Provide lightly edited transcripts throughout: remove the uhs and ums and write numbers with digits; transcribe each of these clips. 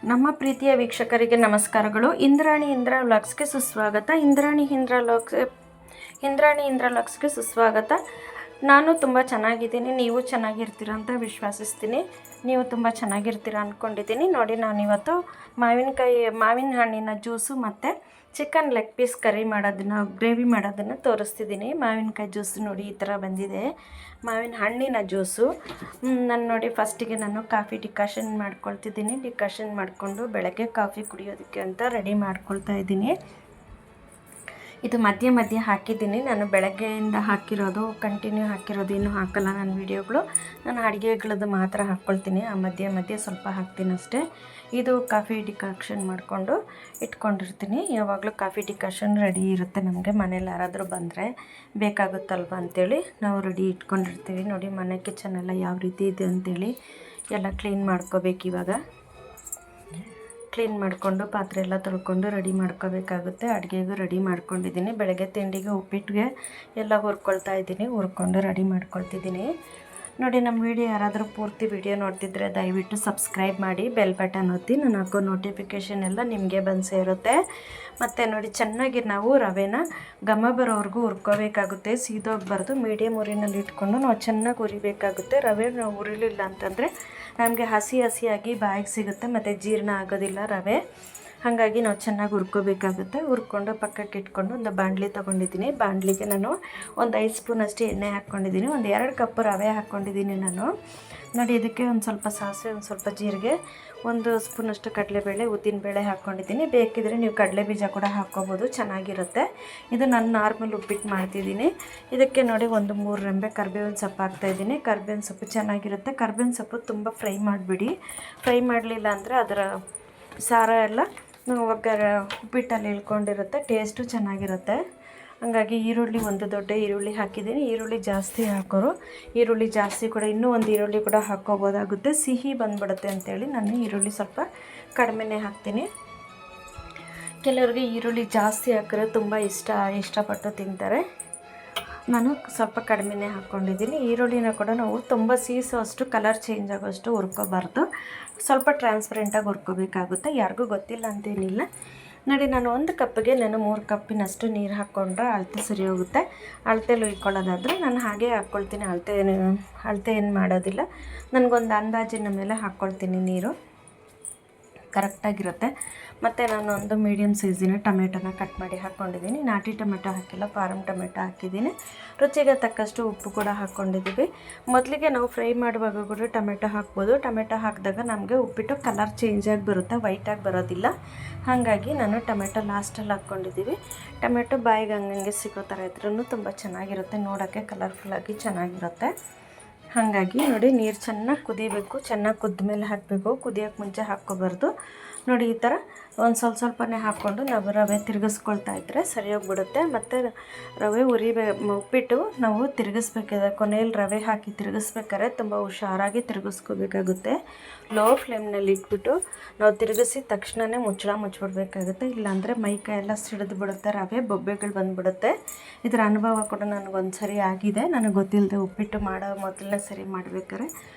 ನಮ್ಮ ಪ್ರೀತಿಯ ವೀಕ್ಷಕರಿಗೆ ನಮಸ್ಕಾರಗಳು. ಇಂದ್ರಾಣಿ ವ್ಲಾಗ್ಸ್ಗೆ ಸುಸ್ವಾಗತ. ಇಂದ್ರಾಣಿ ವ್ಲಾಗ್ಸ್ಗೆ ಸುಸ್ವಾಗತ. ನಾನು ತುಂಬ ಚೆನ್ನಾಗಿದ್ದೀನಿ, ನೀವು ಚೆನ್ನಾಗಿರ್ತೀರ ಅಂತ ವಿಶ್ವಾಸಿಸ್ತೀನಿ. ನೀವು ತುಂಬ ಚೆನ್ನಾಗಿರ್ತೀರ ಅಂದ್ಕೊಂಡಿದ್ದೀನಿ. ನೋಡಿ, ನಾನಿವತ್ತು ಮಾವಿನ ಹಣ್ಣಿನ ಜ್ಯೂಸು ಮತ್ತು ಚಿಕನ್ ಲೆಗ್ ಪೀಸ್ ಕರಿ ಮಾಡೋದನ್ನು, ಗ್ರೇವಿ ಮಾಡೋದನ್ನು ತೋರಿಸ್ತಿದ್ದೀನಿ. ಮಾವಿನಕಾಯಿ ಜ್ಯೂಸು ನೋಡಿ ಈ ಥರ ಬಂದಿದೆ, ಮಾವಿನ ಹಣ್ಣಿನ ಜ್ಯೂಸು. ನಾನು ನೋಡಿ ಫಸ್ಟಿಗೆ ನಾನು ಕಾಫಿ ಡಿಕಾಷನ್ ಮಾಡ್ಕೊಳ್ತಿದ್ದೀನಿ. ಡಿಕಾಷನ್ ಮಾಡಿಕೊಂಡು ಬೆಳಗ್ಗೆ ಕಾಫಿ ಕುಡಿಯೋದಕ್ಕೆ ಅಂತ ರೆಡಿ ಮಾಡ್ಕೊಳ್ತಾ ಇದ್ದೀನಿ. ಇದು ಮಧ್ಯೆ ಮಧ್ಯೆ ಹಾಕಿದ್ದೀನಿ, ನಾನು ಬೆಳಗ್ಗೆಯಿಂದ ಹಾಕಿರೋದು, ಕಂಟಿನ್ಯೂ ಹಾಕಿರೋದು ಇನ್ನೂ ಹಾಕಲ್ಲ ನನ್ನ ವೀಡಿಯೋಗಳು. ನಾನು ಅಡುಗೆಗಳದ್ದು ಮಾತ್ರ ಹಾಕ್ಕೊಳ್ತೀನಿ, ಆ ಮಧ್ಯೆ ಮಧ್ಯೆ ಸ್ವಲ್ಪ ಹಾಕ್ತೀನಿ ಅಷ್ಟೇ. ಇದು ಕಾಫಿ ಡಿಕಾಕ್ಷನ್ ಮಾಡಿಕೊಂಡು ಇಟ್ಕೊಂಡಿರ್ತೀನಿ. ಯಾವಾಗಲೂ ಕಾಫಿ ಡಿಕಾಷನ್ ರೆಡಿ ಇರುತ್ತೆ ನಮಗೆ, ಮನೇಲಿ ಯಾರಾದರೂ ಬಂದರೆ ಬೇಕಾಗುತ್ತಲ್ವ ಅಂಥೇಳಿ ನಾವು ರೆಡಿ ಇಟ್ಕೊಂಡಿರ್ತೀವಿ. ನೋಡಿ ಮನೆ ಕಿಚನ್ ಎಲ್ಲ ಯಾವ ರೀತಿ ಇದೆ ಅಂಥೇಳಿ ಎಲ್ಲ ಕ್ಲೀನ್ ಮಾಡ್ಕೋಬೇಕು. ಇವಾಗ ಕ್ಲೀನ್ ಮಾಡಿಕೊಂಡು ಪಾತ್ರೆ ಎಲ್ಲ ತೊಳ್ಕೊಂಡು ರೆಡಿ ಮಾಡ್ಕೋಬೇಕಾಗುತ್ತೆ. ಅಡುಗೆಗೂ ರೆಡಿ ಮಾಡ್ಕೊಂಡಿದ್ದೀನಿ. ಬೆಳಗ್ಗೆ ತಿಂಡಿಗೆ ಉಪ್ಪಿಟ್ಟಿಗೆ ಎಲ್ಲ ಹುರ್ಕೊಳ್ತಾ ಇದ್ದೀನಿ, ಹುರ್ಕೊಂಡು ರೆಡಿ ಮಾಡ್ಕೊಳ್ತಿದ್ದೀನಿ. ನೋಡಿ, ನಮ್ಮ ವೀಡಿಯೋ ಯಾರಾದರೂ ಪೂರ್ತಿ ವೀಡಿಯೋ ನೋಡ್ತಿದ್ರೆ ದಯವಿಟ್ಟು ಸಬ್ಸ್ಕ್ರೈಬ್ ಮಾಡಿ, ಬೆಲ್ ಬಟನ್ ಒತ್ತಿ. ನಾನು ಹಾಕೋ ನೋಟಿಫಿಕೇಷನ್ ಎಲ್ಲ ನಿಮಗೆ ಬಂದು ಸೇರುತ್ತೆ. ಮತ್ತು ನೋಡಿ, ಚೆನ್ನಾಗಿ ನಾವು ರವೆನ ಘಮ ಬರೋವರೆಗೂ ಹುರ್ಕೋಬೇಕಾಗುತ್ತೆ, ಸೀದೋಗಬಾರ್ದು. ಮೀಡಿಯಮ್ ಉರಿನಲ್ಲಿ ಇಟ್ಕೊಂಡು ನಾವು ಚೆನ್ನಾಗಿ ಹುರಿಬೇಕಾಗುತ್ತೆ. ರವೆ ನಾವು ಹುರಿಲಿಲ್ಲ ಅಂತಂದರೆ ನಮಗೆ ಹಸಿಯಾಗಿ ಬಾಯಿಗೆ ಸಿಗುತ್ತೆ ಮತ್ತು ಜೀರ್ಣ ಆಗೋದಿಲ್ಲ ರವೆ. ಹಾಗಾಗಿ ನಾವು ಚೆನ್ನಾಗಿ ಹುರ್ಕೋಬೇಕಾಗುತ್ತೆ. ಹುರ್ಕೊಂಡು ಪಕ್ಕಕ್ಕೆ ಇಟ್ಕೊಂಡು ಒಂದು ಬಾಣಲಿ ತೊಗೊಂಡಿದ್ದೀನಿ. ಬಾಣಲಿಗೆ ನಾನು ಒಂದು 5 ಸ್ಪೂನಷ್ಟು ಎಣ್ಣೆ ಹಾಕ್ಕೊಂಡಿದ್ದೀನಿ. ಒಂದು 2 ಕಪ್ ರವೆ ಹಾಕ್ಕೊಂಡಿದ್ದೀನಿ ನಾನು. ನೋಡಿ, ಇದಕ್ಕೆ ಒಂದು ಸ್ವಲ್ಪ ಸಾಸಿವೆ, ಒಂದು ಸ್ವಲ್ಪ ಜೀರಿಗೆ, 1 ಸ್ಪೂನಷ್ಟು ಕಡಲೆಬೇಳೆ, ಉದ್ದಿನಬೇಳೆ ಹಾಕ್ಕೊಂಡಿದ್ದೀನಿ. ಬೇಕಿದ್ರೆ ನೀವು ಕಡಲೆ ಬೀಜ ಕೂಡ ಹಾಕ್ಕೋಬೋದು, ಚೆನ್ನಾಗಿರುತ್ತೆ. ಇದು ನಾನು ನಾರ್ಮಲ್ ಉಪ್ಪಿಟ್ಟು ಮಾಡ್ತಿದ್ದೀನಿ. ಇದಕ್ಕೆ ನೋಡಿ ಒಂದು 3 ರೆಂಬೆ ಕರಿಬೇವಿನ ಸೊಪ್ಪು ಹಾಕ್ತಾಯಿದ್ದೀನಿ. ಕರಿಬೇವಿನ ಸೊಪ್ಪು ಚೆನ್ನಾಗಿರುತ್ತೆ. ಕರಿಬೇವಿನ ಸೊಪ್ಪು ತುಂಬ ಫ್ರೈ ಮಾಡಿಬಿಡಿ. ಫ್ರೈ ಮಾಡಲಿಲ್ಲ ಅಂದರೆ ಅದರ ಸಾರ ಎಲ್ಲ ಉಪ್ಪಿಟ್ಟಲ್ಲಿ ಇಳ್ಕೊಂಡಿರುತ್ತೆ, ಟೇಸ್ಟು ಚೆನ್ನಾಗಿರುತ್ತೆ. ಹಾಗಾಗಿ ಈರುಳ್ಳಿ, ಒಂದು ದೊಡ್ಡ ಈರುಳ್ಳಿ ಹಾಕಿದ್ದೀನಿ. ಈರುಳ್ಳಿ ಜಾಸ್ತಿ ಹಾಕೋರು ಈರುಳ್ಳಿ ಜಾಸ್ತಿ ಕೂಡ ಇನ್ನೂ ಒಂದು ಈರುಳ್ಳಿ ಕೂಡ ಹಾಕ್ಕೋಬೋದಾಗುತ್ತೆ, ಸಿಹಿ ಬಂದ್ಬಿಡುತ್ತೆ ಅಂತೇಳಿ ನಾನು ಈರುಳ್ಳಿ ಸ್ವಲ್ಪ ಕಡಿಮೆನೇ ಹಾಕ್ತೀನಿ. ಕೆಲವರಿಗೆ ಈರುಳ್ಳಿ ಜಾಸ್ತಿ ಹಾಕಿದ್ರೆ ತುಂಬ ಇಷ್ಟಪಟ್ಟು ತಿಂತಾರೆ. ನಾನು ಸ್ವಲ್ಪ ಕಡಿಮೆನೇ ಹಾಕ್ಕೊಂಡಿದ್ದೀನಿ. ಈರುಳ್ಳಿನ ಕೂಡ ನಾವು ತುಂಬ ಸೀಸೋಷ್ಟು, ಕಲರ್ ಚೇಂಜ್ ಆಗೋಷ್ಟು ಹುರ್ಕೋಬಾರ್ದು, ಸ್ವಲ್ಪ ಟ್ರಾನ್ಸ್ಪರೆಂಟಾಗಿ ಹುರ್ಕೋಬೇಕಾಗುತ್ತೆ. ಯಾರಿಗೂ ಗೊತ್ತಿಲ್ಲ ಅಂತೇನಿಲ್ಲ. ನೋಡಿ, ನಾನು 1 ಕಪ್ಪಿಗೆ 3 ಕಪ್ಪಿನಷ್ಟು ನೀರು ಹಾಕ್ಕೊಂಡ್ರೆ ಅಳತೆ ಸರಿ ಹೋಗುತ್ತೆ. ಅಳತೆಲಿ ಉಯ್ಕೊಳ್ಳೋದಾದರೆ ನಾನು ಹಾಗೇ ಹಾಕ್ಕೊಳ್ತೀನಿ, ಅಳತೆ ಏನು ಮಾಡೋದಿಲ್ಲ. ನನಗೊಂದು ಅಂದಾಜಿನ ಮೇಲೆ ಹಾಕ್ಕೊಳ್ತೀನಿ, ನೀರು ಕರೆಕ್ಟಾಗಿರುತ್ತೆ. ಮತ್ತು ನಾನು ಒಂದು ಮೀಡಿಯಮ್ ಸೈಜಿನ ಟೊಮೆಟೊನ ಕಟ್ ಮಾಡಿ ಹಾಕ್ಕೊಂಡಿದ್ದೀನಿ. ನಾಟಿ ಟೊಮೆಟೊ ಹಾಕಿಲ್ಲ, ಫಾರಮ್ ಟೊಮೆಟೊ ಹಾಕಿದ್ದೀನಿ. ರುಚಿಗೆ ತಕ್ಕಷ್ಟು ಉಪ್ಪು ಕೂಡ ಹಾಕ್ಕೊಂಡಿದ್ದೀವಿ. ಮೊದಲಿಗೆ ನಾವು ಫ್ರೈ ಮಾಡುವಾಗ ಕೂಡ ಟೊಮೆಟೊ ಹಾಕ್ಬೋದು. ಟೊಮೆಟೊ ಹಾಕಿದಾಗ ನಮಗೆ ಉಪ್ಪಿಟ್ಟು ಕಲರ್ ಚೇಂಜಾಗಿ ಬರುತ್ತೆ, ವೈಟಾಗಿ ಬರೋದಿಲ್ಲ. ಹಾಗಾಗಿ ನಾನು ಟೊಮೆಟೊ ಲಾಸ್ಟಲ್ಲಿ ಹಾಕ್ಕೊಂಡಿದ್ದೀವಿ. ಟೊಮೆಟೊ ಬಾಯಿಗೆ ಹಂಗಂಗೆ ಸಿಗೋ ಥರ ಇದ್ರೂ ತುಂಬ ಚೆನ್ನಾಗಿರುತ್ತೆ, ನೋಡೋಕ್ಕೆ ಕಲರ್ಫುಲ್ಲಾಗಿ ಚೆನ್ನಾಗಿರುತ್ತೆ. ಹಾಗಾಗಿ ನೋಡಿ, ನೀರು ಚೆನ್ನಾಗಿ ಕುದಿಬೇಕು. ಚೆನ್ನಾಗಿ ಕುದ್ದ ಮೇಲೆ ಹಾಕಬೇಕು, ಕುದಿಯೋಕ್ಕೆ ಮುಂಚೆ ಹಾಕ್ಕೋಬಾರ್ದು. ನೋಡಿ, ಈ ಥರ ಒಂದು ಸ್ವಲ್ಪನೇ ಹಾಕ್ಕೊಂಡು ನಾವು ರವೆ ತಿರುಗಿಸ್ಕೊಳ್ತಾ ಇದ್ದರೆ ಸರಿ ಹೋಗ್ಬಿಡುತ್ತೆ. ಮತ್ತು ರವೆ ಉಪ್ಪಿಟ್ಟು ನಾವು ತಿರುಗಿಸ್ಬೇಕಾದ್ರೆ, ಕೊನೆಯಲ್ಲಿ ರವೆ ಹಾಕಿ ತಿರುಗಿಸ್ಬೇಕಾದ್ರೆ ತುಂಬ ಹುಷಾರಾಗಿ ತಿರುಗಿಸ್ಕೋಬೇಕಾಗುತ್ತೆ. ಲೋ ಫ್ಲೇಮ್ನಲ್ಲಿ ಇಟ್ಬಿಟ್ಟು ನಾವು ತಿರುಗಿಸಿ ತಕ್ಷಣವೇ ಮುಚ್ಚಿಬಿಡ್ಬೇಕಾಗುತ್ತೆ. ಇಲ್ಲಾಂದರೆ ಮೈಕೈ ಎಲ್ಲ ಸಿಡಿದು ಬಿಡುತ್ತೆ, ರವೆ ಬೊಬ್ಬೆಗಳು ಬಂದುಬಿಡುತ್ತೆ. ಇದರ ಅನುಭವ ಕೂಡ ನನಗೊಂದು ಸರಿ ಆಗಿದೆ, ನನಗೆ ಗೊತ್ತಿಲ್ಲದೆ ಉಪ್ಪಿಟ್ಟು ಮಾಡೋ ಮೊದಲನೇ ಸರಿ ಮಾಡಬೇಕಾದ್ರೆ.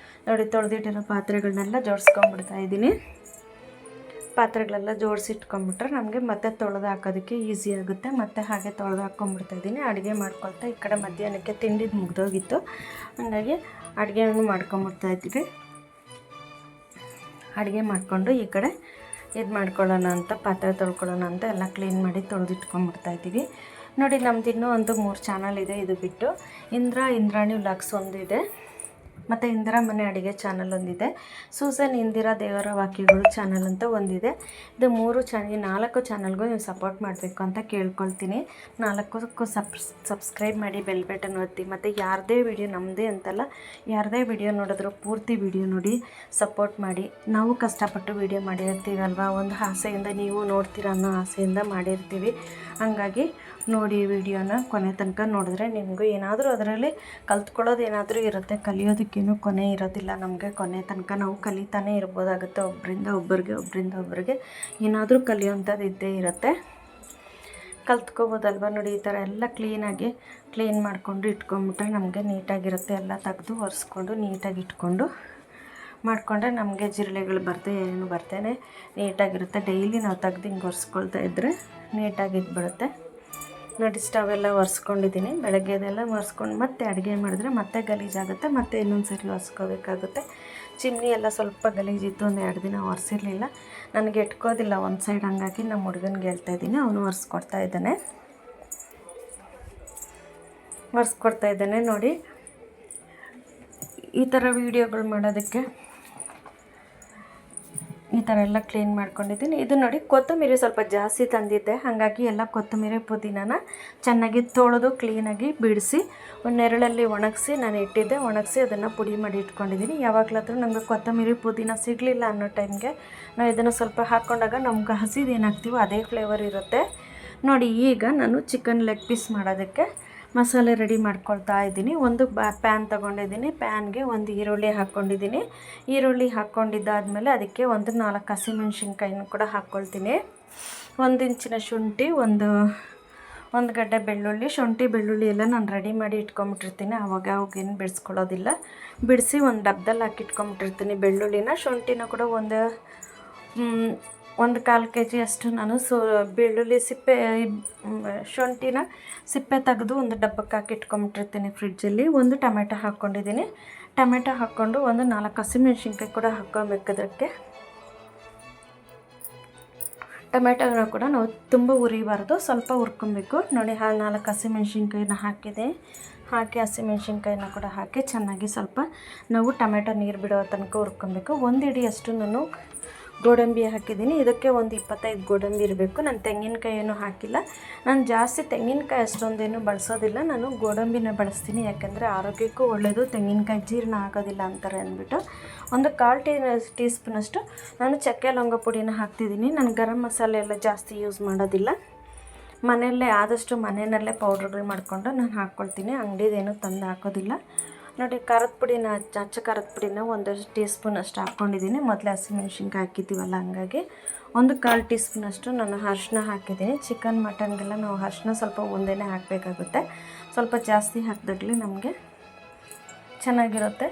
ನೋಡಿ, ತೊಳೆದಿಟ್ಟಿರೋ ಪಾತ್ರೆಗಳನ್ನೆಲ್ಲ ಜೋಡಿಸ್ಕೊಂಡ್ಬಿಡ್ತಾ ಇದ್ದೀನಿ. ಪಾತ್ರೆಗಳೆಲ್ಲ ಜೋಡಿಸಿಟ್ಕೊಂಡ್ಬಿಟ್ರೆ ನಮಗೆ ಮತ್ತೆ ತೊಳೆದು ಹಾಕೋದಕ್ಕೆ ಈಸಿ ಆಗುತ್ತೆ. ಮತ್ತು ಹಾಗೆ ತೊಳೆದು ಹಾಕ್ಕೊಂಡ್ಬಿಡ್ತಾಯಿದ್ದೀನಿ. ಅಡುಗೆ ಮಾಡ್ಕೊಳ್ತಾ ಈ ಕಡೆ ಮಧ್ಯಾಹ್ನಕ್ಕೆ ತಿಂಡಿದು ಮುಗ್ದೋಗಿತ್ತು, ಹಾಗಾಗಿ ಅಡುಗೆನೂ ಮಾಡ್ಕೊಂಬಿಡ್ತಾಯಿದ್ದೀವಿ. ಅಡುಗೆ ಮಾಡಿಕೊಂಡು ಈ ಕಡೆ ಇದು ಮಾಡ್ಕೊಳ್ಳೋಣ ಅಂತ, ಪಾತ್ರೆ ತೊಳ್ಕೊಳ್ಳೋಣ ಅಂತ ಎಲ್ಲ ಕ್ಲೀನ್ ಮಾಡಿ ತೊಳೆದಿಟ್ಕೊಂಡ್ಬಿಡ್ತಾಯಿದ್ದೀವಿ. ನೋಡಿ, ನಮ್ದು ಇನ್ನೂ ಒಂದು 3 ಚಾನಲ್ ಇದೆ. ಇದು ಬಿಟ್ಟು ಇಂದ್ರಾಣಿ ವ್ಲಾಗ್ಸ್ ಒಂದಿದೆ, ಮತ್ತು ಇಂದಿರಾ ಮನೆ ಅಡುಗೆ ಚಾನಲ್ ಒಂದಿದೆ, ಸೂಸನ್ ಇಂದಿರಾ ದೇವರ ವಾಕ್ಯಗಳು ಚಾನಲ್ ಅಂತ ಒಂದಿದೆ. ಇದು 4 ಚಾನಲ್ಗೂ ನೀವು ಸಪೋರ್ಟ್ ಮಾಡಬೇಕು ಅಂತ ಕೇಳ್ಕೊಳ್ತೀನಿ. 4ಕ್ಕೂ ಸಬ್ಸ್ಕ್ರೈಬ್ ಮಾಡಿ, ಬೆಲ್ ಬಟನ್ ಒತ್ತಿ. ಮತ್ತು ಯಾರದೇ ವಿಡಿಯೋ, ನಮ್ಮದೇ ಅಂತಲ್ಲ, ಯಾರದೇ ವಿಡಿಯೋ ನೋಡಿದ್ರು ಪೂರ್ತಿ ವಿಡಿಯೋ ನೋಡಿ ಸಪೋರ್ಟ್ ಮಾಡಿ. ನಾವು ಕಷ್ಟಪಟ್ಟು ವಿಡಿಯೋ ಮಾಡಿರ್ತೀವಲ್ವ, ಒಂದು ಆಸೆಯಿಂದ ನೀವು ನೋಡ್ತೀರ ಅನ್ನೋ ಆಸೆಯಿಂದ ಮಾಡಿರ್ತೀವಿ. ಹಾಗಾಗಿ ನೋಡಿ, ವಿಡಿಯೋನ ಕೊನೆ ತನಕ ನೋಡಿದ್ರೆ ನಿಮಗೂ ಏನಾದರೂ ಅದರಲ್ಲಿ ಕಲ್ತ್ಕೊಳ್ಳೋದು ಏನಾದರೂ ಇರುತ್ತೆ. ಕಲಿಯೋದಕ್ಕೇನು ಕೊನೆ ಇರೋದಿಲ್ಲ ನಮಗೆ. ಕೊನೆ ತನಕ ನಾವು ಕಲಿತಾನೇ ಇರ್ಬೋದಾಗುತ್ತೆ. ಒಬ್ಬರಿಂದ ಒಬ್ಬರಿಗೆ ಏನಾದರೂ ಕಲಿಯೋಂಥದ್ದು ಇದ್ದೇ ಇರುತ್ತೆ, ಕಲ್ತ್ಕೋಬೋದಲ್ವ. ನೋಡಿ, ಈ ಥರ ಎಲ್ಲ ಕ್ಲೀನ್ ಮಾಡಿಕೊಂಡು ಇಟ್ಕೊಂಡ್ಬಿಟ್ರೆ ನಮಗೆ ನೀಟಾಗಿರುತ್ತೆ. ಎಲ್ಲ ತೆಗೆದು ಒರೆಸ್ಕೊಂಡು ನೀಟಾಗಿ ಇಟ್ಕೊಂಡು ಮಾಡಿಕೊಂಡ್ರೆ ನಮಗೆ ಜಿರಳೆಗಳು ಬರ್ತವೆ, ಏನು ಬರ್ತೇನೆ ನೀಟಾಗಿರುತ್ತೆ. ಡೈಲಿ ನಾವು ತೆಗ್ದು ಹಿಂಗೆ ಒರೆಸ್ಕೊಳ್ತಾ ಇದ್ದರೆ ನೀಟಾಗಿ ಇದ್ಬಿಡುತ್ತೆ. ನೋಡಿ ಸ್ಟವ್ ಎಲ್ಲ ಒರೆಸ್ಕೊಂಡಿದ್ದೀನಿ. ಬೆಳಗ್ಗೆದೆಲ್ಲ ಒರೆಸ್ಕೊಂಡು ಮತ್ತೆ ಅಡುಗೆ ಮಾಡಿದ್ರೆ ಮತ್ತೆ ಗಲೀಜಾಗುತ್ತೆ, ಮತ್ತೆ ಇನ್ನೊಂದು ಸರಿ ಒರೆಸ್ಕೋಬೇಕಾಗುತ್ತೆ. ಚಿಮ್ನಿ ಎಲ್ಲ ಸ್ವಲ್ಪ ಗಲೀಜಿತ್ತು, ಒಂದು 2 ದಿನ ಒರೆಸಿರಲಿಲ್ಲ. ನನಗೆ ಎಟ್ಕೋದಿಲ್ಲ ಒಂದು ಸೈಡ್, ಹಂಗಾಗಿ ನಮ್ಮ ಹುಡುಗನಿಗೆ ಹೇಳ್ತಾಯಿದ್ದೀನಿ, ಅವನು ಒರೆಸ್ಕೊಡ್ತಾ ಇದ್ದಾನೆ. ನೋಡಿ ಈ ಥರ ವೀಡಿಯೋಗಳು ಮಾಡೋದಕ್ಕೆ ಈ ಥರ ಎಲ್ಲ ಕ್ಲೀನ್ ಮಾಡ್ಕೊಂಡಿದ್ದೀನಿ. ಇದು ನೋಡಿ ಕೊತ್ತಂಬರಿ ಸ್ವಲ್ಪ ಜಾಸ್ತಿ ತಂದಿದ್ದೆ, ಹಾಗಾಗಿ ಎಲ್ಲ ಕೊತ್ತಂಬರಿ ಪುದೀನಾನ ಚೆನ್ನಾಗಿ ತೊಳೆದು ಕ್ಲೀನಾಗಿ ಬಿಡಿಸಿ ಒಂದು ನೆರಳಲ್ಲಿ ಒಣಗಿಸಿ ನಾನು ಇಟ್ಟಿದ್ದೆ. ಒಣಗಿಸಿ ಅದನ್ನು ಪುಡಿ ಮಾಡಿ ಇಟ್ಕೊಂಡಿದ್ದೀನಿ. ಯಾವಾಗಲಾದರೂ ನಮಗೆ ಕೊತ್ತಂಬರಿ ಪುದೀನ ಸಿಗಲಿಲ್ಲ ಅನ್ನೋ ಟೈಮ್ಗೆ ನಾವು ಇದನ್ನು ಸ್ವಲ್ಪ ಹಾಕ್ಕೊಂಡಾಗ ನಮ್ಗೆ ಹಸಿದು ಏನಾಗ್ತೀವೋ ಅದೇ ಫ್ಲೇವರ್ ಇರುತ್ತೆ. ನೋಡಿ ಈಗ ನಾನು ಚಿಕನ್ ಲೆಗ್ ಪೀಸ್ ಮಾಡೋದಕ್ಕೆ ಮಸಾಲೆ ರೆಡಿ ಮಾಡ್ಕೊಳ್ತಾ ಇದ್ದೀನಿ. ಒಂದು ಪ್ಯಾನ್ ತೊಗೊಂಡಿದ್ದೀನಿ. ಪ್ಯಾನ್ಗೆ ಒಂದು ಈರುಳ್ಳಿ ಹಾಕ್ಕೊಂಡಿದ್ದೀನಿ. ಈರುಳ್ಳಿ ಹಾಕ್ಕೊಂಡಿದ್ದಾದಮೇಲೆ ಅದಕ್ಕೆ ಒಂದು 4 ಹಸಿಮೆಣ್ಸಿನ್ಕಾಯಿನೂ ಕೂಡ ಹಾಕ್ಕೊಳ್ತೀನಿ. 1 ಇಂಚಿನ ಶುಂಠಿ, ಒಂದು ಗಡ್ಡೆ ಬೆಳ್ಳುಳ್ಳಿ. ಶುಂಠಿ ಬೆಳ್ಳುಳ್ಳಿ ಎಲ್ಲ ನಾನು ರೆಡಿ ಮಾಡಿ ಇಟ್ಕೊಂಬಿಟ್ಟಿರ್ತೀನಿ, ಅವಾಗೇನು ಬಿಡಿಸ್ಕೊಳ್ಳೋದಿಲ್ಲ. ಬಿಡಿಸಿ ಒಂದು ಡಬ್ಬದಲ್ಲಿ ಹಾಕಿ ಇಟ್ಕೊಂಬಿಟ್ಟಿರ್ತೀನಿ ಬೆಳ್ಳುಳ್ಳಿನ. ಶುಂಠಿನ ಕೂಡ ಒಂದು 1/4 kg ಅಷ್ಟು ನಾನು ಬೆಳ್ಳುಳ್ಳಿ ಶುಂಠಿನ ಸಿಪ್ಪೆ ತೆಗೆದು ಒಂದು ಡಬ್ಬಕ್ಕೆ ಹಾಕಿ ಇಟ್ಕೊಂಬಿಟ್ಟಿರ್ತೀನಿ ಫ್ರಿಡ್ಜಲ್ಲಿ. ಒಂದು ಟೊಮೆಟೊ ಹಾಕ್ಕೊಂಡಿದ್ದೀನಿ. ಟೊಮೆಟೊ ಹಾಕ್ಕೊಂಡು ಒಂದು 4 ಹಸಿಮೆಣ್ಸಿನ್ಕಾಯಿ ಕೂಡ ಹಾಕ್ಕೊಬೇಕು. ಅದಕ್ಕೆ ಟೊಮೆಟೊನ ಕೂಡ ನಾವು ತುಂಬ ಉರಿಬಾರ್ದು, ಸ್ವಲ್ಪ ಹುರ್ಕೊಬೇಕು. ನೋಡಿ 4 ಹಸಿಮೆಣ್ಸಿನ್ಕಾಯಿನ ಹಾಕಿ ಹಸಿಮೆಣ್ಸಿನ್ಕಾಯಿನ ಕೂಡ ಹಾಕಿ ಚೆನ್ನಾಗಿ ಸ್ವಲ್ಪ ನಾವು ಟೊಮೆಟೊ ನೀರು ಬಿಡೋ ತನಕ ಹುರ್ಕೊಬೇಕು. 1 ಹಿಡಿಯಷ್ಟು ನಾನು ಗೋಡಂಬಿ ಹಾಕಿದ್ದೀನಿ. ಇದಕ್ಕೆ ಒಂದು 25 ಗೋಡಂಬಿ ಇರಬೇಕು. ನಾನು ತೆಂಗಿನಕಾಯಿ ಏನೂ ಹಾಕಿಲ್ಲ. ನಾನು ಜಾಸ್ತಿ ತೆಂಗಿನಕಾಯಿ ಅಷ್ಟೊಂದೇನು ಬಳಸೋದಿಲ್ಲ, ನಾನು ಗೋಡಂಬಿನ ಬಳಸ್ತೀನಿ. ಯಾಕೆಂದರೆ ಆರೋಗ್ಯಕ್ಕೂ ಒಳ್ಳೆಯದು, ತೆಂಗಿನಕಾಯಿ ಜೀರ್ಣ ಆಗೋದಿಲ್ಲ ಅಂತಾರೆ ಅಂದ್ಬಿಟ್ಟು. ಒಂದು 1/4 ಟೀ ಸ್ಪೂನಷ್ಟು ನಾನು ಚಕ್ಕೆ ಲವಂಗ ಪುಡಿನ ಹಾಕ್ತಿದ್ದೀನಿ. ನಾನು ಗರಂ ಮಸಾಲೆ ಎಲ್ಲ ಜಾಸ್ತಿ ಯೂಸ್ ಮಾಡೋದಿಲ್ಲ, ಮನೆಯಲ್ಲೇ ಆದಷ್ಟು ಮನೆಯಲ್ಲೇ ಪೌಡ್ರ್ಗಳು ಮಾಡಿಕೊಂಡು ನಾನು ಹಾಕ್ಕೊಳ್ತೀನಿ, ಅಂಗಡಿದೇನು ತಂದು ಹಾಕೋದಿಲ್ಲ. ನೋಡಿ ಖಾರದ ಪುಡಿನ, ಅಚ್ಚ ಖಾರದ ಪುಡಿನ 1 ಟೀ ಸ್ಪೂನ್ ಅಷ್ಟು ಹಾಕ್ಕೊಂಡಿದ್ದೀನಿ. ಮೊದಲೇ ಹಸಿಮೆಣ್ಸಿನ್ಕಾಯಿ ಹಾಕಿದ್ದೀವಲ್ಲ, ಹಂಗಾಗಿ 1/4 ಟೀ ಸ್ಪೂನಷ್ಟು ನಾನು ಅರಿಶಿನ ಹಾಕಿದ್ದೀನಿ. ಚಿಕನ್ ಮಟನ್ಗೆಲ್ಲ ನಾವು ಅರಿಶಿನ ಸ್ವಲ್ಪ ಒಂದೇನೇ ಹಾಕಬೇಕಾಗುತ್ತೆ, ಸ್ವಲ್ಪ ಜಾಸ್ತಿ ಹಾಕಿದಾಗಲೇ ನಮಗೆ ಚೆನ್ನಾಗಿರುತ್ತೆ.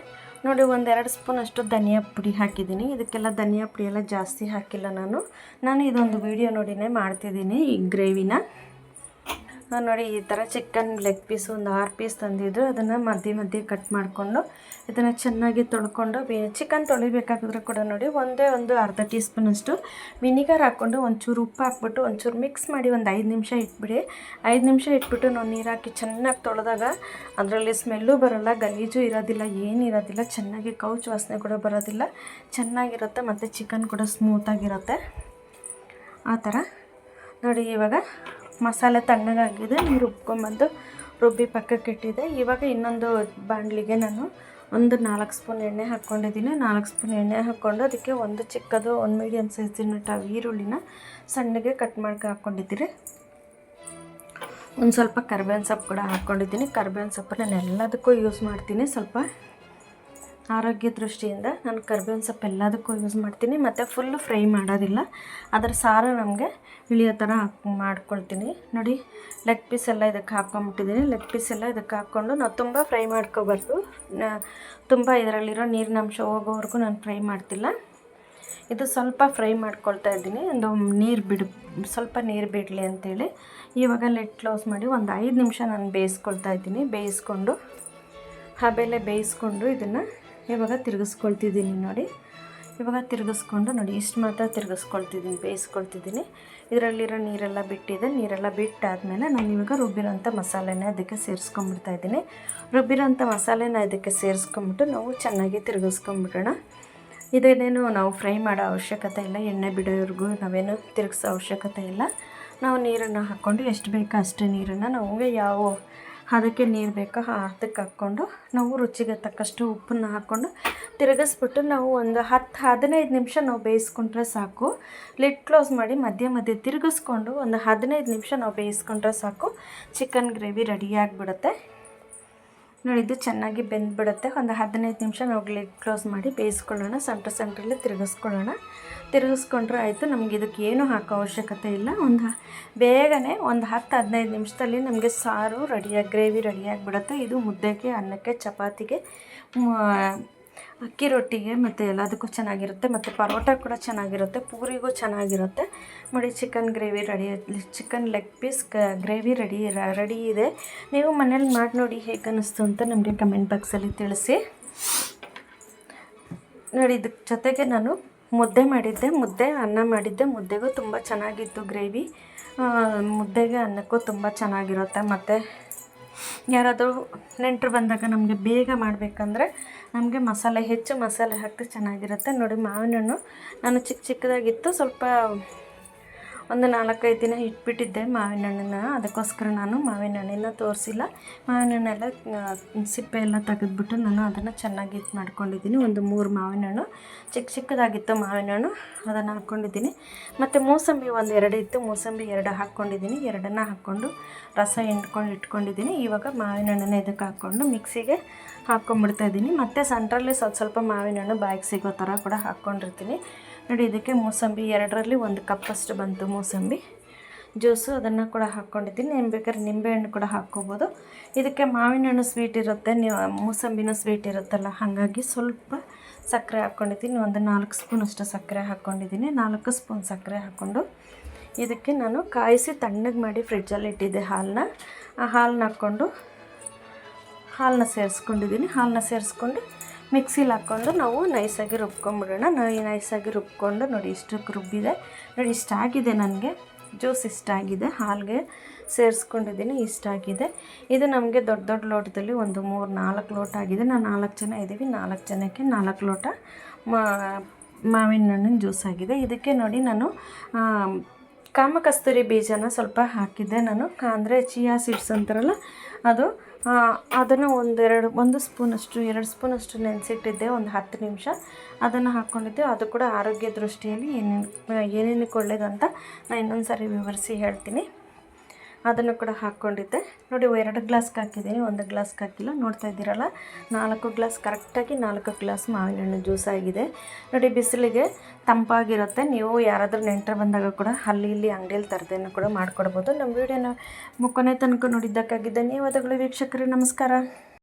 ನೋಡಿ 1-2 ಸ್ಪೂನಷ್ಟು ಧನಿಯಾ ಪುಡಿ ಹಾಕಿದ್ದೀನಿ. ಇದಕ್ಕೆಲ್ಲ ಧನಿಯಾ ಪುಡಿ ಎಲ್ಲ ಜಾಸ್ತಿ ಹಾಕಿಲ್ಲ ನಾನು ಇದೊಂದು ವೀಡಿಯೋ ನೋಡಿನೇ ಮಾಡ್ತಿದ್ದೀನಿ ಈ ಗ್ರೇವಿನ. ನೋಡಿ ಈ ಥರ ಚಿಕನ್ ಲೆಗ್ ಪೀಸ್ ಒಂದು 6 ಪೀಸ್ ತಂದಿದ್ದು, ಅದನ್ನು ಮಧ್ಯೆ ಕಟ್ ಮಾಡಿಕೊಂಡು ಇದನ್ನು ಚೆನ್ನಾಗಿ ತೊಳ್ಕೊಂಡು ಚಿಕನ್ ತೊಳಿಬೇಕಾಗಿದ್ರೆ ಕೂಡ ನೋಡಿ ಒಂದು ಅರ್ಧ ಟೀ ಸ್ಪೂನಷ್ಟು ವಿನಿಗರ್ ಹಾಕ್ಕೊಂಡು ಒಂಚೂರು ಉಪ್ಪು ಹಾಕ್ಬಿಟ್ಟು ಒಂಚೂರು ಮಿಕ್ಸ್ ಮಾಡಿ ಒಂದು 5 ನಿಮಿಷ ಇಟ್ಬಿಡಿ. 5 ನಿಮಿಷ ಇಟ್ಬಿಟ್ಟು ನಾವು ನೀರು ಹಾಕಿ ಚೆನ್ನಾಗಿ ತೊಳೆದಾಗ ಅದರಲ್ಲಿ ಸ್ಮೆಲ್ಲು ಬರೋಲ್ಲ, ಗಲೀಜು ಇರೋದಿಲ್ಲ, ಏನಿರೋದಿಲ್ಲ, ಚೆನ್ನಾಗಿ ಕೌಚ್ ವಾಸನೆ ಕೂಡ ಬರೋದಿಲ್ಲ, ಚೆನ್ನಾಗಿರುತ್ತೆ. ಮತ್ತು ಚಿಕನ್ ಕೂಡ ಸ್ಮೂತಾಗಿರುತ್ತೆ. ಆ ಥರ ನೋಡಿ ಇವಾಗ ಮಸಾಲೆ ತಣ್ಣಗಾಗಿದೆ, ನೀರು ರುಬ್ಕೊಂಬಂದು ರುಬ್ಬಿ ಪಕ್ಕಕ್ಕೆ ಇಟ್ಟಿದೆ. ಇವಾಗ ಇನ್ನೊಂದು ಬಾಣಲಿಗೆ ನಾನು ಒಂದು 4 ಸ್ಪೂನ್ ಎಣ್ಣೆ ಹಾಕ್ಕೊಂಡಿದ್ದೀನಿ. 4 ಸ್ಪೂನ್ ಎಣ್ಣೆ ಹಾಕ್ಕೊಂಡು ಅದಕ್ಕೆ ಒಂದು ಚಿಕ್ಕದು 1 ಮೀಡಿಯಮ್ ಸೈಜಿನ ಈರುಳ್ಳಿನ ಸಣ್ಣಗೆ ಕಟ್ ಮಾಡ್ಕೊ ಹಾಕ್ಕೊಂಡಿದ್ದೀನಿ. ಒಂದು ಸ್ವಲ್ಪ ಕರಿಬೇವಿನ ಸೊಪ್ಪು ಕೂಡ ಹಾಕ್ಕೊಂಡಿದ್ದೀನಿ. ಕರಿಬೇವಿನ ಸೊಪ್ಪು ನಾನು ಎಲ್ಲದಕ್ಕೂ ಯೂಸ್ ಮಾಡ್ತೀನಿ. ಸ್ವಲ್ಪ ಆರೋಗ್ಯ ದೃಷ್ಟಿಯಿಂದ ನಾನು ಕರಿಬೇವಿನ ಸೊಪ್ಪು ಎಲ್ಲದಕ್ಕೂ ಯೂಸ್ ಮಾಡ್ತೀನಿ. ಮತ್ತು ಫುಲ್ಲು ಫ್ರೈ ಮಾಡೋದಿಲ್ಲ, ಅದರ ಸಾರು ನಮಗೆ ಇಳಿಯೋ ಥರ ಮಾಡ್ಕೊಳ್ತೀನಿ. ನೋಡಿ ಲೆಗ್ ಪೀಸ್ ಎಲ್ಲ ಇದಕ್ಕೆ ಹಾಕ್ಕೊಂಬಿಟ್ಟಿದ್ದೀನಿ. ಲೆಗ್ ಪೀಸ್ ಎಲ್ಲ ಇದಕ್ಕೆ ಹಾಕ್ಕೊಂಡು ನಾವು ತುಂಬ ಫ್ರೈ ಮಾಡ್ಕೋಬಾರ್ದು, ತುಂಬ ಇದರಲ್ಲಿರೋ ನೀರಿನಂಶ ಹೋಗೋವರೆಗೂ ನಾನು ಫ್ರೈ ಮಾಡ್ತಿಲ್ಲ. ಇದು ಸ್ವಲ್ಪ ಫ್ರೈ ಮಾಡ್ಕೊಳ್ತಾ ಇದ್ದೀನಿ, ಸ್ವಲ್ಪ ನೀರು ಬಿಡಲಿ ಅಂಥೇಳಿ. ಇವಾಗ ಲೆಡ್ ಕ್ಲೋಸ್ ಮಾಡಿ ಒಂದು 5 ನಿಮಿಷ ನಾನು ಬೇಯಿಸ್ಕೊಳ್ತಾ ಇದ್ದೀನಿ. ಬೇಯಿಸ್ಕೊಂಡು ಇದನ್ನು ಇವಾಗ ತಿರುಗಿಸ್ಕೊಳ್ತಿದ್ದೀನಿ. ನೋಡಿ ಇವಾಗ ತಿರುಗಿಸ್ಕೊಂಡು ನೋಡಿ ಇಷ್ಟು ಮಾತ್ರ ಬೇಯಿಸ್ಕೊಳ್ತಿದ್ದೀನಿ. ಇದರಲ್ಲಿರೋ ನೀರೆಲ್ಲ ಬಿಟ್ಟಿದೆ. ನೀರೆಲ್ಲ ಬಿಟ್ಟಾದಮೇಲೆ ನಾನು ಇವಾಗ ರುಬ್ಬಿರೋಂಥ ಮಸಾಲೆನ ಅದಕ್ಕೆ ಸೇರಿಸ್ಕೊಂಬಿಡ್ತಾ ಇದ್ದೀನಿ. ರುಬ್ಬಿರೋಂಥ ಮಸಾಲೆನ ಇದಕ್ಕೆ ಸೇರಿಸ್ಕೊಂಬಿಟ್ಟು ನಾವು ಚೆನ್ನಾಗಿ ತಿರುಗಿಸ್ಕೊಂಬಿಡೋಣ. ಇದೇನೇನು ನಾವು ಫ್ರೈ ಮಾಡೋ ಅವಶ್ಯಕತೆ ಇಲ್ಲ, ಎಣ್ಣೆ ಬಿಡೋವರೆಗೂ ನಾವೇನು ತಿರುಗಿಸೋ ಅವಶ್ಯಕತೆ ಇಲ್ಲ. ನಾವು ನೀರನ್ನು ಹಾಕ್ಕೊಂಡು ಎಷ್ಟು ಬೇಕೋ ಅಷ್ಟೇ ನೀರನ್ನು ನಮಗೆ ಯಾವ ಅದಕ್ಕೆ ನೀರು ಬೇಕೋ ಅದಕ್ಕೆ ಹಾಕ್ಕೊಂಡು ನಾವು ರುಚಿಗೆ ತಕ್ಕಷ್ಟು ಉಪ್ಪನ್ನು ಹಾಕ್ಕೊಂಡು ತಿರುಗಿಸ್ಬಿಟ್ಟು ನಾವು ಒಂದು 10-15 ನಿಮಿಷ ನಾವು ಬೇಯಿಸ್ಕೊಂಡ್ರೆ ಸಾಕು. ಲಿಡ್ ಕ್ಲೋಸ್ ಮಾಡಿ ಮಧ್ಯೆ ತಿರುಗಿಸ್ಕೊಂಡು ಒಂದು 15 ನಿಮಿಷ ನಾವು ಬೇಯಿಸ್ಕೊಂಡ್ರೆ ಸಾಕು. ಚಿಕನ್ ಗ್ರೇವಿ ರೆಡಿಯಾಗಿಬಿಡುತ್ತೆ. ನೋಡಿ ಇದು ಚೆನ್ನಾಗಿ ಬೆಂದ್ಬಿಡುತ್ತೆ. ಒಂದು 15 ನಿಮಿಷ ನಾವು ಲಿಡ್ ಕ್ಲೋಸ್ ಮಾಡಿ ಬೇಯಿಸ್ಕೊಳ್ಳೋಣ. ಸೆಂಟ್ರಲ್ಲಿ ತಿರುಗಿಸ್ಕೊಂಡ್ರೆ ಆಯಿತು. ನಮಗೆ ಇದಕ್ಕೆ ಏನೂ ಹಾಕೋ ಅವಶ್ಯಕತೆ ಇಲ್ಲ. ಬೇಗನೆ ಒಂದು 10-15 ನಿಮಿಷದಲ್ಲಿ ನಮಗೆ ಸಾರು ಗ್ರೇವಿ ರೆಡಿಯಾಗಿಬಿಡುತ್ತೆ. ಇದು ಮುದ್ದೆಗೆ, ಅನ್ನಕ್ಕೆ, ಚಪಾತಿಗೆ ಅಕ್ಕಿ ರೊಟ್ಟಿಗೆ ಮತ್ತು ಎಲ್ಲದಕ್ಕೂ ಚೆನ್ನಾಗಿರುತ್ತೆ, ಮತ್ತು ಪರೋಟ ಕೂಡ ಚೆನ್ನಾಗಿರುತ್ತೆ, ಪೂರಿಗೂ ಚೆನ್ನಾಗಿರುತ್ತೆ. ನೋಡಿ chicken gravy ready, chicken leg piece gravy ready ಇದೆ. ನೀವು ಮನೇಲಿ ಮಾಡಿ ನೋಡಿ ಹೇಗೆ ಅನ್ನಿಸ್ತು ಅಂತ ನಮಗೆ ಕಮೆಂಟ್ ಬಾಕ್ಸಲ್ಲಿ ತಿಳಿಸಿ. ನೋಡಿ ಇದಕ್ಕೆ ಜೊತೆಗೆ ನಾನು ಮುದ್ದೆ ಮಾಡಿದ್ದೆ, ಅನ್ನ ಮಾಡಿದ್ದೆ. ಮುದ್ದೆಗೂ ತುಂಬ ಚೆನ್ನಾಗಿತ್ತು ಗ್ರೇವಿ. ಮುದ್ದೆಗೆ ಅನ್ನಕ್ಕೂ ತುಂಬ ಚೆನ್ನಾಗಿರುತ್ತೆ. ಮತ್ತು ಯಾರಾದರೂ ನೆಂಟರು ಬಂದಾಗ ನಮಗೆ ಬೇಗ ಮಾಡಬೇಕಂದ್ರೆ ನಮಗೆ ಹೆಚ್ಚು ಮಸಾಲೆ ಹಾಕಿ ಚೆನ್ನಾಗಿರುತ್ತೆ. ನೋಡಿ ಮಾವಿನ ಹಣ್ಣು ನಾನು ಚಿಕ್ಕದಾಗಿತ್ತು, ಸ್ವಲ್ಪ ಒಂದು 4-5 ದಿನ ಇಟ್ಬಿಟ್ಟಿದ್ದೆ ಮಾವಿನ ಹಣ್ಣನ್ನ. ಅದಕ್ಕೋಸ್ಕರ ನಾನು ಮಾವಿನ ಹಣ್ಣನ್ನ ತೋರಿಸಿಲ್ಲ. ಮಾವಿನ ಹಣ್ಣೆಲ್ಲ ಸಿಪ್ಪೆ ಎಲ್ಲ ತೆಗೆದ್ಬಿಟ್ಟು ನಾನು ಅದನ್ನು ಚೆನ್ನಾಗಿ ಮಾಡ್ಕೊಂಡಿದ್ದೀನಿ. ಒಂದು 3 ಮಾವಿನ ಹಣ್ಣು ಚಿಕ್ಕದಾಗಿತ್ತು ಮಾವಿನ ಹಣ್ಣು, ಅದನ್ನು ಹಾಕ್ಕೊಂಡಿದ್ದೀನಿ. ಮತ್ತು ಮೂಸಂಬಿ 2 ಇತ್ತು, ಮೂಸಂಬಿ 2 ಹಾಕ್ಕೊಂಡಿದ್ದೀನಿ. 2 ಹಾಕ್ಕೊಂಡು ರಸ ಇಟ್ಕೊಂಡಿದ್ದೀನಿ. ಇವಾಗ ಮಾವಿನ ಹಣ್ಣನ್ನ ಇದಕ್ಕೆ ಹಾಕ್ಕೊಂಡು ಮಿಕ್ಸಿಗೆ ಹಾಕ್ಕೊಂಬಿಡ್ತಾಯಿದ್ದೀನಿ. ಮತ್ತು ಸೆಂಟ್ರಲ್ಲಿ ಸ್ವಲ್ಪ ಮಾವಿನ ಹಣ್ಣು ಬಾಯಿಗೆ ಸಿಗೋ ಥರ ಕೂಡ ಹಾಕ್ಕೊಂಡಿರ್ತೀನಿ. ನೋಡಿ ಇದಕ್ಕೆ ಮೂಸಂಬಿ 2ರಲ್ಲಿ 1 ಕಪ್ಪಷ್ಟು ಬಂತು ಮೂಸಂಬಿ ಜ್ಯೂಸು, ಅದನ್ನು ಕೂಡ ಹಾಕ್ಕೊಂಡಿದ್ದೀನಿ. ಬೇಕಾದ್ರೆ ನಿಂಬೆಹಣ್ಣು ಕೂಡ ಹಾಕ್ಕೋಬೋದು. ಇದಕ್ಕೆ ಮಾವಿನ ಹಣ್ಣು ಸ್ವೀಟ್ ಇರುತ್ತೆ, ಮೂಸಂಬಿನೂ ಸ್ವೀಟ್ ಇರುತ್ತಲ್ಲ, ಹಾಗಾಗಿ ಸ್ವಲ್ಪ ಸಕ್ಕರೆ ಹಾಕ್ಕೊಂಡಿದ್ದೀನಿ. ಒಂದು 4 ಸ್ಪೂನಷ್ಟು ಸಕ್ಕರೆ ಹಾಕ್ಕೊಂಡಿದ್ದೀನಿ. 4 ಸ್ಪೂನ್ ಸಕ್ಕರೆ ಹಾಕ್ಕೊಂಡು ಇದಕ್ಕೆ ನಾನು ಕಾಯಿಸಿ ತಣ್ಣಗೆ ಮಾಡಿ ಫ್ರಿಡ್ಜಲ್ಲಿ ಇಟ್ಟಿದ್ದೆ ಹಾಲನ್ನ. ಆ ಹಾಲನ್ನ ಹಾಕ್ಕೊಂಡು ಹಾಲನ್ನ ಸೇರಿಸ್ಕೊಂಡಿದ್ದೀನಿ. ಹಾಲನ್ನ ಸೇರಿಸ್ಕೊಂಡು ಮಿಕ್ಸಿಲಿ ಹಾಕ್ಕೊಂಡು ನಾವು ನೈಸಾಗಿ ರುಬ್ಕೊಂಬಿಡೋಣ. ನೈಸಾಗಿ ರುಬ್ಕೊಂಡು ನೋಡಿ ಇಷ್ಟಕ್ಕೆ ರುಬ್ಬಿದೆ. ನೋಡಿ ಇಷ್ಟ ಆಗಿದೆ, ನನಗೆ ಜ್ಯೂಸ್ ಇಷ್ಟ ಆಗಿದೆ. ಹಾಲಿಗೆ ಸೇರಿಸ್ಕೊಂಡಿದ್ದೀನಿ, ಇಷ್ಟ ಆಗಿದೆ. ಇದು ನಮಗೆ ದೊಡ್ಡ ಲೋಟದಲ್ಲಿ ಒಂದು 3-4 ಲೋಟ ಆಗಿದೆ. ನಾವು 4 ಜನ ಇದ್ದೀವಿ, 4 ಜನಕ್ಕೆ 4 ಲೋಟ ಮಾವಿನ ಹಣ್ಣಿನ ಜ್ಯೂಸ್ ಆಗಿದೆ. ಇದಕ್ಕೆ ನೋಡಿ ನಾನು ಕಾಮಕಸ್ತೂರಿ ಬೀಜನ ಸ್ವಲ್ಪ ಹಾಕಿದ್ದೆ ನಾನು, ಅಂದರೆ ಚಿಯಾ ಸೀಡ್ಸ್ ಅಂತಾರಲ್ಲ ಅದು. ಅದನ್ನು 1 ಸ್ಪೂನಷ್ಟು 2 ಸ್ಪೂನಷ್ಟು ನೆನೆಸಿಟ್ಟಿದ್ದೆ, ಒಂದು 10 ನಿಮಿಷ. ಅದನ್ನು ಹಾಕ್ಕೊಂಡಿದ್ದೆ. ಅದು ಕೂಡ ಆರೋಗ್ಯ ದೃಷ್ಟಿಯಲ್ಲಿ ಏನೇನಕ್ಕೆ ಒಳ್ಳೇದು ಅಂತ ನಾನು ಇನ್ನೊಂದು ಸಾರಿ ವಿವರಿಸಿ ಹೇಳ್ತೀನಿ. ಅದನ್ನು ಕೂಡ ಹಾಕ್ಕೊಂಡಿದ್ದೆ. ನೋಡಿ 2 ಗ್ಲಾಸ್ಗೆ ಹಾಕಿದ್ದೀನಿ, 1 ಗ್ಲಾಸ್ಗೆ ಹಾಕಿಲ್ಲ. ನೋಡ್ತಾ ಇದ್ದೀರಲ್ಲ, 4 ಗ್ಲಾಸ್, ಕರೆಕ್ಟಾಗಿ 4 ಗ್ಲಾಸ್ ಮಾವಿನ ಹಣ್ಣು ಜ್ಯೂಸ್ ಆಗಿದೆ. ನೋಡಿ ಬಿಸಿಲಿಗೆ ತಂಪಾಗಿರುತ್ತೆ. ನೀವು ಯಾರಾದರೂ ನೆಂಟರು ಬಂದಾಗ ಕೂಡ ಇಲ್ಲಿ ಅಂಗಡಿಯಲ್ಲಿ ತರದೇನು ಕೂಡ ಮಾಡಿಕೊಡ್ಬೋದು. ನಮ್ಮ ವೀಡಿಯೋನ ಕೊನೆ ತನಕ ನೋಡಿದ್ದಕ್ಕಾಗಿ ಧನ್ಯವಾದಗಳು ವೀಕ್ಷಕರೇ. ನಮಸ್ಕಾರ.